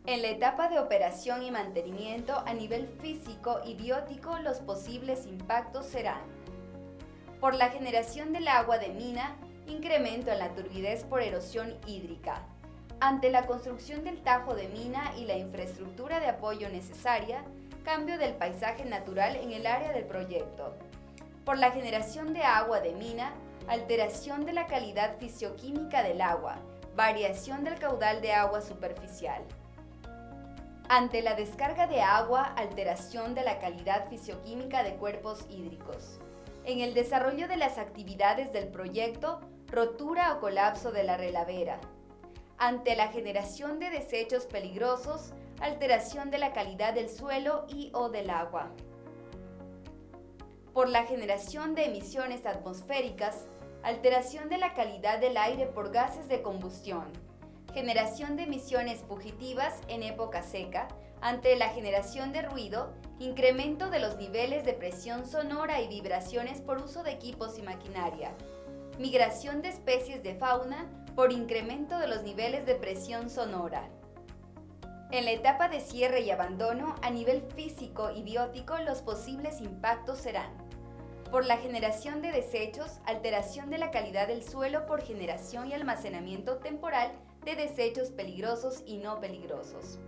En la etapa de operación y mantenimiento a nivel físico y biótico, los posibles impactos serán: por la generación del agua de mina, incremento en la turbidez por erosión hídrica. Ante la construcción del tajo de mina y la infraestructura de apoyo necesaria, cambio del paisaje natural en el área del proyecto. Por la generación de agua de mina, alteración de la calidad fisioquímica del agua, variación del caudal de agua superficial. Ante la descarga de agua, alteración de la calidad fisioquímica de cuerpos hídricos. En el desarrollo de las actividades del proyecto, rotura o colapso de la relavera. Ante la generación de desechos peligrosos, alteración de la calidad del suelo y o del agua. Por la generación de emisiones atmosféricas, alteración de la calidad del aire por gases de combustión. Generación de emisiones fugitivas en época seca. Ante la generación de ruido, incremento de los niveles de presión sonora y vibraciones por uso de equipos y maquinaria. Migración de especies de fauna por incremento de los niveles de presión sonora. En la etapa de cierre y abandono, a nivel físico y biótico, los posibles impactos serán: por la generación de desechos, alteración de la calidad del suelo por generación y almacenamiento temporal de desechos peligrosos y no peligrosos.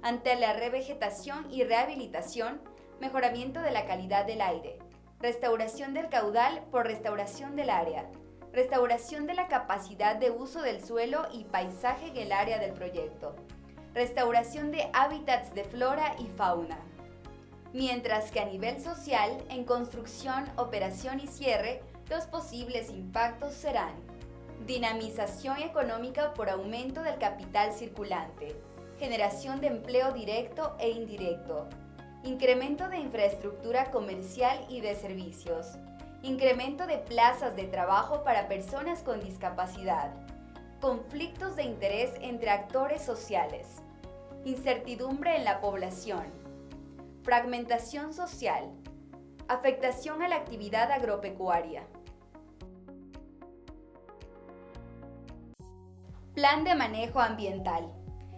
Ante la revegetación y rehabilitación, mejoramiento de la calidad del aire. Restauración del caudal por restauración del área. Restauración de la capacidad de uso del suelo y paisaje en el área del proyecto. Restauración de hábitats de flora y fauna. Mientras que a nivel social, en construcción, operación y cierre, los posibles impactos serán: dinamización económica por aumento del capital circulante, generación de empleo directo e indirecto, incremento de infraestructura comercial y de servicios, incremento de plazas de trabajo para personas con discapacidad, conflictos de interés entre actores sociales, incertidumbre en la población, fragmentación social, afectación a la actividad agropecuaria. Plan de manejo ambiental.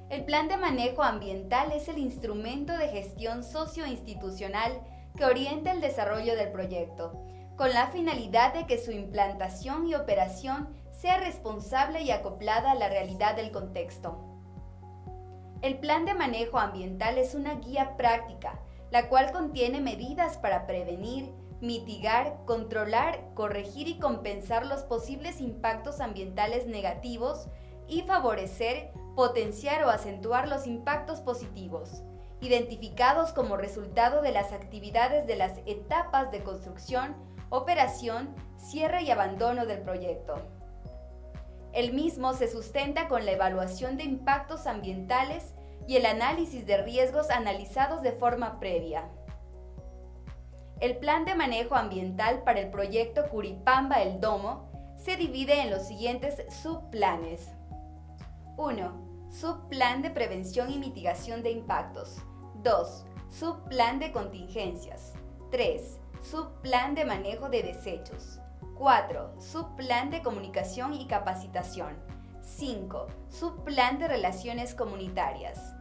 El plan de manejo ambiental es el instrumento de gestión socioinstitucional que orienta el desarrollo del proyecto, con la finalidad de que su implantación y operación sea responsable y acoplada a la realidad del contexto. El plan de manejo ambiental es una guía práctica, la cual contiene medidas para prevenir, mitigar, controlar, corregir y compensar los posibles impactos ambientales negativos y favorecer, potenciar o acentuar los impactos positivos, identificados como resultado de las actividades de las etapas de construcción, operación, cierre y abandono del proyecto. El mismo se sustenta con la evaluación de impactos ambientales y el análisis de riesgos analizados de forma previa. El plan de manejo ambiental para el proyecto Curipamba-El Domo se divide en los siguientes subplanes. 1. Subplan de prevención y mitigación de impactos. 2. Subplan de contingencias. 3. Subplan de manejo de desechos. 4. Subplan de comunicación y capacitación. 5. Subplan de relaciones comunitarias.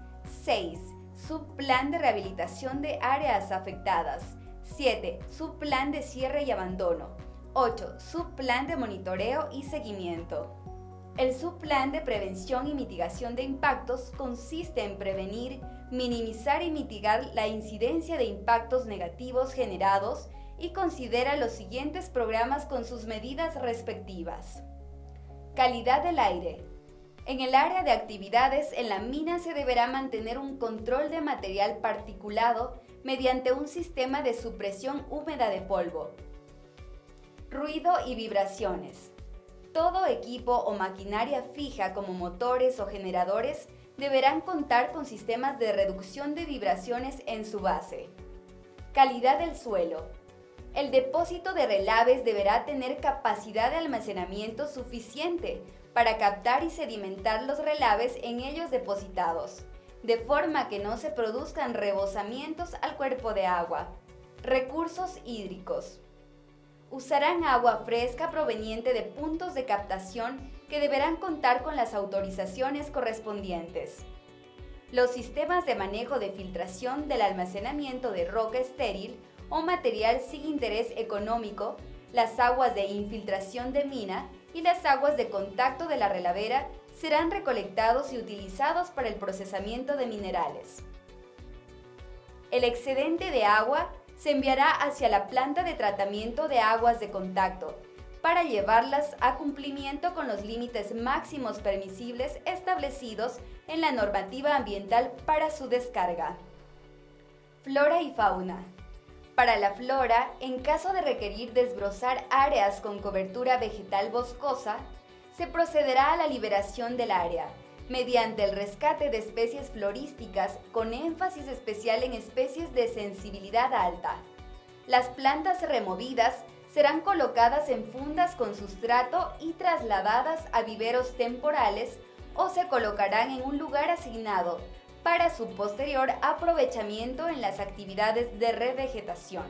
6. Subplan de rehabilitación de áreas afectadas. 7. Subplan de cierre y abandono. 8. Subplan de monitoreo y seguimiento. El subplan de prevención y mitigación de impactos consiste en prevenir, minimizar y mitigar la incidencia de impactos negativos generados y considera los siguientes programas con sus medidas respectivas. Calidad del aire. En el área de actividades, en la mina se deberá mantener un control de material particulado mediante un sistema de supresión húmeda de polvo. Ruido y vibraciones. Todo equipo o maquinaria fija como motores o generadores deberán contar con sistemas de reducción de vibraciones en su base. Calidad del suelo. El depósito de relaves deberá tener capacidad de almacenamiento suficiente para captar y sedimentar los relaves en ellos depositados, de forma que no se produzcan rebosamientos al cuerpo de agua. Recursos hídricos. Usarán agua fresca proveniente de puntos de captación que deberán contar con las autorizaciones correspondientes. Los sistemas de manejo de filtración del almacenamiento de roca estéril o material sin interés económico, las aguas de infiltración de mina y las aguas de contacto de la relavera serán recolectados y utilizados para el procesamiento de minerales. El excedente de agua se enviará hacia la planta de tratamiento de aguas de contacto para llevarlas a cumplimiento con los límites máximos permisibles establecidos en la normativa ambiental para su descarga. Flora y fauna. Para la flora, en caso de requerir desbrozar áreas con cobertura vegetal boscosa, se procederá a la liberación del área, mediante el rescate de especies florísticas con énfasis especial en especies de sensibilidad alta. Las plantas removidas serán colocadas en fundas con sustrato y trasladadas a viveros temporales o se colocarán en un lugar asignado para su posterior aprovechamiento en las actividades de revegetación.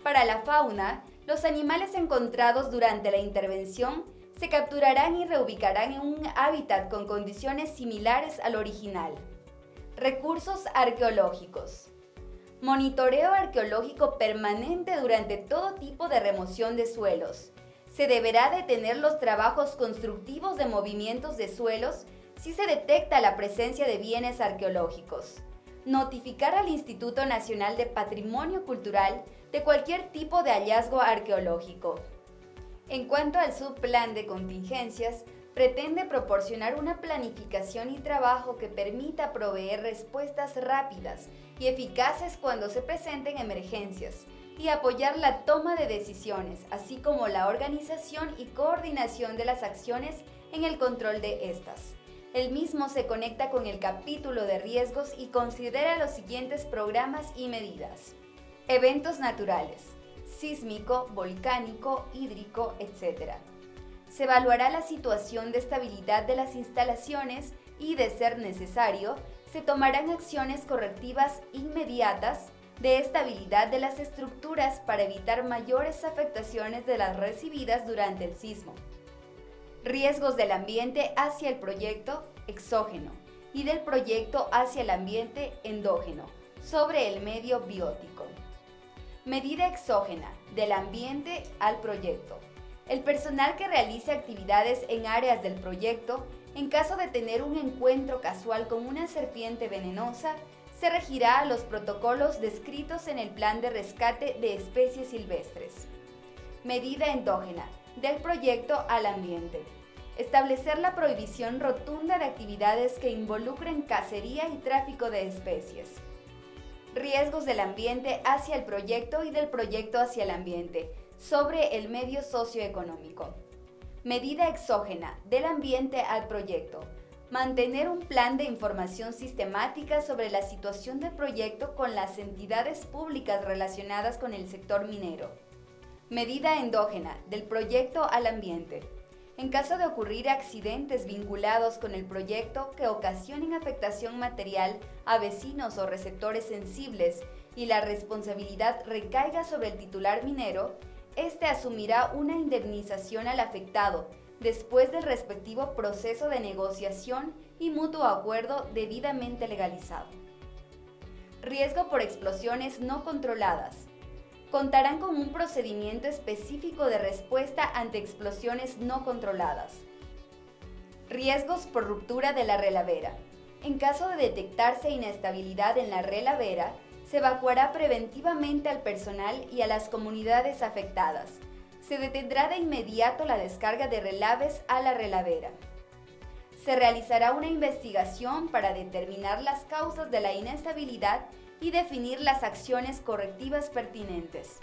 Para la fauna, los animales encontrados durante la intervención se capturarán y reubicarán en un hábitat con condiciones similares al original. Recursos arqueológicos. Monitoreo arqueológico permanente durante todo tipo de remoción de suelos. Se deberá detener los trabajos constructivos de movimientos de suelos si se detecta la presencia de bienes arqueológicos. Notificar al Instituto Nacional de Patrimonio Cultural de cualquier tipo de hallazgo arqueológico. En cuanto al subplan de contingencias, pretende proporcionar una planificación y trabajo que permita proveer respuestas rápidas y eficaces cuando se presenten emergencias y apoyar la toma de decisiones, así como la organización y coordinación de las acciones en el control de estas. El mismo se conecta con el capítulo de riesgos y considera los siguientes programas y medidas. Eventos naturales: sísmico, volcánico, hídrico, etc. Se evaluará la situación de estabilidad de las instalaciones y, de ser necesario, se tomarán acciones correctivas inmediatas de estabilidad de las estructuras para evitar mayores afectaciones de las recibidas durante el sismo. Riesgos del ambiente hacia el proyecto exógeno y del proyecto hacia el ambiente endógeno sobre el medio biótico. Medida exógena del ambiente al proyecto. El personal que realice actividades en áreas del proyecto, en caso de tener un encuentro casual con una serpiente venenosa, se regirá a los protocolos descritos en el Plan de Rescate de Especies Silvestres. Medida endógena del proyecto al ambiente. Establecer la prohibición rotunda de actividades que involucren cacería y tráfico de especies. Riesgos del ambiente hacia el proyecto y del proyecto hacia el ambiente sobre el medio socioeconómico. Medida exógena del ambiente al proyecto. Mantener un plan de información sistemática sobre la situación del proyecto con las entidades públicas relacionadas con el sector minero. Medida endógena del proyecto al ambiente. En caso de ocurrir accidentes vinculados con el proyecto que ocasionen afectación material a vecinos o receptores sensibles y la responsabilidad recaiga sobre el titular minero, este asumirá una indemnización al afectado después del respectivo proceso de negociación y mutuo acuerdo debidamente legalizado. Riesgo por explosiones no controladas. Contarán con un procedimiento específico de respuesta ante explosiones no controladas. Riesgos por ruptura de la relavera. En caso de detectarse inestabilidad en la relavera, se evacuará preventivamente al personal y a las comunidades afectadas. Se detendrá de inmediato la descarga de relaves a la relavera. Se realizará una investigación para determinar las causas de la inestabilidad y definir las acciones correctivas pertinentes.